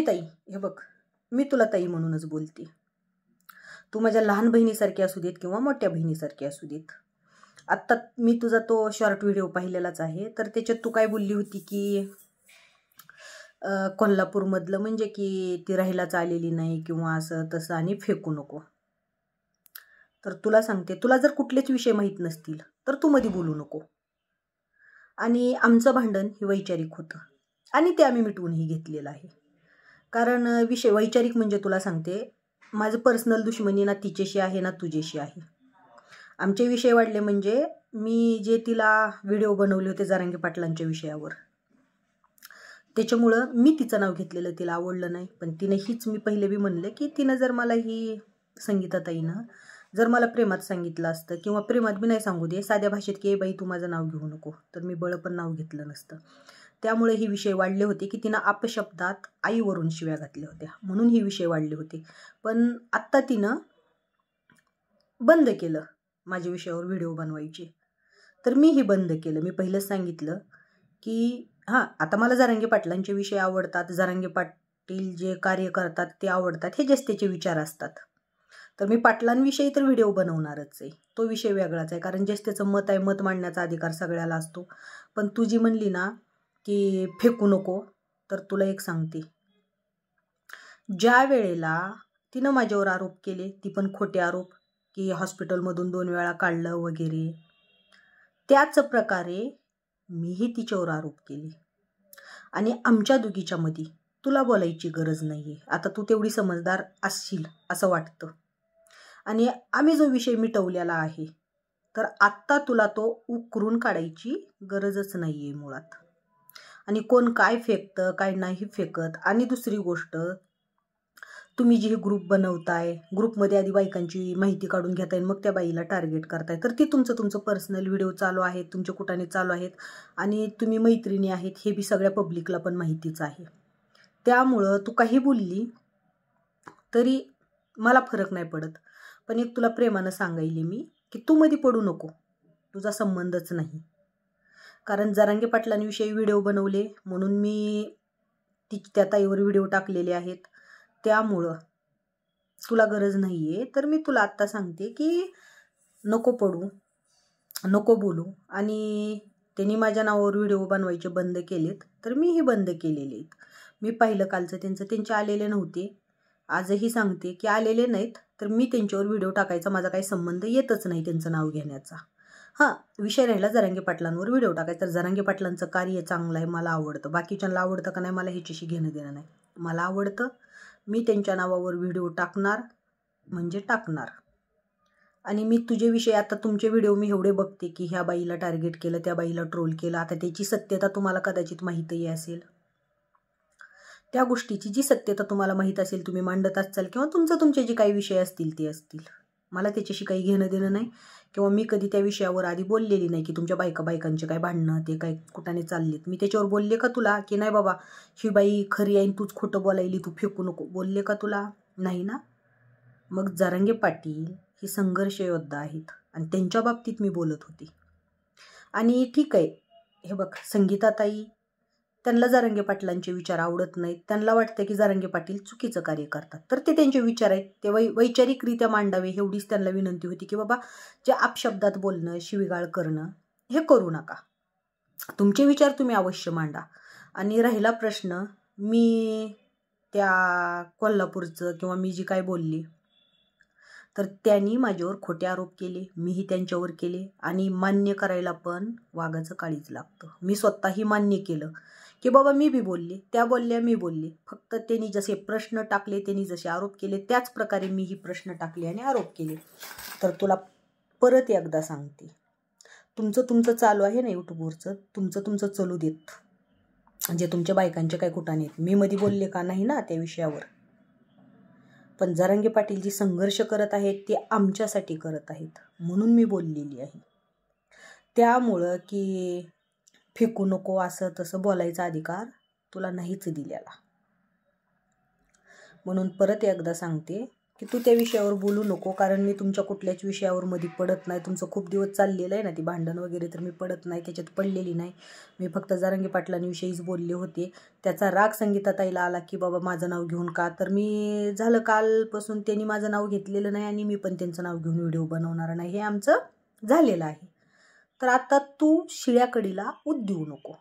ताई, हे बघ, मी तुला ताई म्हणूनच बोलते. तू माझ्या लहान बहिणीसारखी असू देत किंवा मोठ्या बहिणीसारखी असू देत. आत्ता मी तुझा तो शॉर्ट व्हिडिओ पाहिलेलाच आहे. तर त्याच्यात तू काय बोलली होती की कोल्हापूरमधलं म्हणजे की ती राहिलाच आलेली नाही किंवा असं तसं आणि फेकू नको. तर तुला सांगते, तुला जर कुठलेच विषय माहीत नसतील तर तू मध्ये बोलू नको. आणि आमचं भांडण हे वैचारिक होतं आणि ते आम्ही मिटवूनही घेतलेलं आहे. कारण विषय वैचारिक म्हणजे तुला सांगते, माझं पर्सनल दुश्मनी ना तिच्याशी आहे ना तुझ्याशी आहे. आमचे विषय वाढले म्हणजे मी जे तिला व्हिडिओ बनवले होते जरांगे पाटलांच्या विषयावर, त्याच्यामुळं मी तिचं नाव घेतलेलं तिला आवडलं नाही. पण तिने हीच, मी पहिले बी म्हणले की तिनं जर मला ही संगीताताईनं जर मला प्रेमात सांगितलं असतं किंवा प्रेमात बी नाही सांगू दे, साध्या भाषेत की बाई तू माझं नाव घेऊ नको, तर मी बळं पण नाव घेतलं नसतं. त्यामुळे ही विषय वाढले होते की तिनं अपशब्दात आईवरून शिव्या घातल्या होत्या, म्हणून ही विषय वाढले होते. पण आत्ता तिनं बंद केलं माझ्या विषयावर व्हिडिओ बनवायची, तर मीही बंद केलं. मी पहिलंच सांगितलं की हां, आता मला जरांगे पाटलांचे विषय आवडतात, जरांगे पाटील जे कार्य करतात ते आवडतात, हे जास्त त्याचे विचार असतात. तर मी पाटलांविषयी तर व्हिडिओ बनवणारच आहे, तो विषय वेगळाच आहे. कारण जास्त त्याचं मत आहे, मत मांडण्याचा अधिकार सगळ्याला असतो. पण तू जी म्हणली ना की फेकू नको, तर तुला एक सांगते, ज्या वेळेला तिनं माझ्यावर आरोप केले, ती पण खोटे आरोप, की हॉस्पिटलमधून 2 वेळा काढलं वगैरे, त्याच प्रकारे मीही तिच्यावर आरोप केले. आणि आमच्या दोघीच्यामध्ये तुला बोलायची गरज नाही आहे. आता तू तेवढी समजदार असशील असं वाटतं. आणि आम्ही जो विषय मिटवलेला आहे, तर आत्ता तुला तो उकरून काढायची गरजच नाही आहे मुळात. आणि कोण काय फेकतं काय नाही फेकत. आणि दुसरी गोष्ट, तुम्ही जे ग्रुप बनवताय, ग्रुपमध्ये आधी बायकांची माहिती काढून घेताय, मग त्या बाईला टार्गेट करताय, तर ती तुमचं पर्सनल व्हिडिओ चालू आहेत, तुमच्या कुठाने चालू आहेत आणि तुम्ही मैत्रिणी आहेत, हे बी सगळ्या पब्लिकला पण माहितीच आहे. त्यामुळं तू काही बोलली तरी मला फरक नाही पडत. पण एक तुला प्रेमानं सांगायले मी की तू मध्ये पडू नको, तुझा संबंधच नाही. कारण जरांगे पाटलांविषयी व्हिडिओ बनवले म्हणून मी त्या ताईवर व्हिडिओ टाकलेले आहेत. त्यामुळं तुला गरज नाही आहे. तर मी तुला आत्ता सांगते की नको पडू, नको बोलू. आणि त्यांनी माझ्या नावावर व्हिडिओ बनवायचे बंद केलेत, तर मीही बंद केलेले आहेत. मी पाहिलं कालचं त्यांचे आलेले नव्हते, आजही सांगते की आलेले नाहीत, तर मी त्यांच्यावर व्हिडिओ टाकायचा माझा काही संबंध येतच नाही त्यांचं नाव घेण्याचा. हां, विषय राहिला जरांगे पाटलांवर व्हिडिओ टाकायचा, तर जरांगे पाटलांचं कार्य चांगलं आहे, मला आवडतं. बाकीच्यांना आवडतं का नाही मला ह्याच्याशी घेणं देणं नाही. मला आवडतं, मी त्यांच्या नावावर व्हिडिओ टाकणार म्हणजे टाकणार. आणि मी तुझे विषय, आता तुमचे व्हिडिओ मी एवढे बघते की ह्या बाईला टार्गेट केलं, त्या बाईला ट्रोल केलं. आता त्याची सत्यता तुम्हाला कदाचित माहीतही असेल. त्या गोष्टीची जी सत्यता तुम्हाला माहीत असेल तुम्ही मांडत असाल, किंवा तुमचे जे काही विषय असतील ते असतील. मला त्याच्याशी काही घेणं देणं नाही, किंवा मी कधी त्या विषयावर आधी बोललेली नाही की तुमच्या बायकांचे काय भांडणं ते काय कुठाने चाललेत. मी त्याच्यावर बोलले का तुला की नाही बाबा ही बाई खरी आहे, तूच खोटं बोलायली, तू फेकू नको, बोलले का तुला? नाही ना. मग जरांगे पाटील हे संघर्ष योद्धा आहेत आणि त्यांच्या बाबतीत मी बोलत होते. आणि ठीक आहे, हे बघ संगीताताई, त्यांना जरांगे पाटलांचे विचार आवडत नाहीत, त्यांना वाटतं की जरांगे पाटील चुकीचं कार्य करतात, तर ते त्यांचे विचार आहेत, ते वैचारिकरित्या मांडावे, एवढीच त्यांना विनंती होती की बाबा जे अपशब्दात बोलणं, शिवीगाळ करणं हे करू नका. तुमचे विचार तुम्ही अवश्य मांडा. आणि राहिला प्रश्न मी त्या कोल्हापूरचं किंवा मी जी काय बोलली, तर त्यांनी माझ्यावर खोटे आरोप केले, मीही त्यांच्यावर केले. आणि मान्य करायला पण वाघाचं काळीज लागतं. मी स्वतःही मान्य केलं की बाबा मी बी बोलले, त्या बोलल्या, मी बोलले. फक्त त्यांनी जसे प्रश्न टाकले, त्यांनी जसे आरोप केले, त्याच प्रकारे मीही प्रश्न टाकले आणि आरोप केले. तर तुला परत एकदा सांगते, तुमचं चालू आहे ना यूट्यूबवरचं, तुमचं चलू देत. जे तुमच्या बायकांचे काय कुठाने आहेत, मी मध्ये बोलले का नाही ना त्या विषयावर. पण जरांगे पाटील जी संघर्ष करत आहेत ते आमच्यासाठी करत आहेत, म्हणून मी बोललेली आहे. त्यामुळं की फेकू नको असं तसं बोलायचा अधिकार तुला नाहीच दिलेला. म्हणून परत एकदा सांगते की तू त्या विषयावर बोलू नको, कारण मी तुमच्या कुठल्याच विषयावर मध्ये पडत नाही. तुमचं खूप दिवस चाललेलं आहे ना ती भांडण वगैरे, तर मी पडत नाही, त्याच्यात पडलेली नाही. मी फक्त जरांगे पाटलांविषयीच बोलले होते. त्याचा राग संगीताताईला आला की बाबा माझं नाव घेऊन का, तर मी झालं कालपासून त्यांनी माझं नाव घेतलेलं नाही आणि मी पण त्यांचं नाव घेऊन व्हिडिओ बनवणार नाही, हे आमचं झालेलं आहे. तर आता तू शिळ्या कडीला ऊत देऊ नको.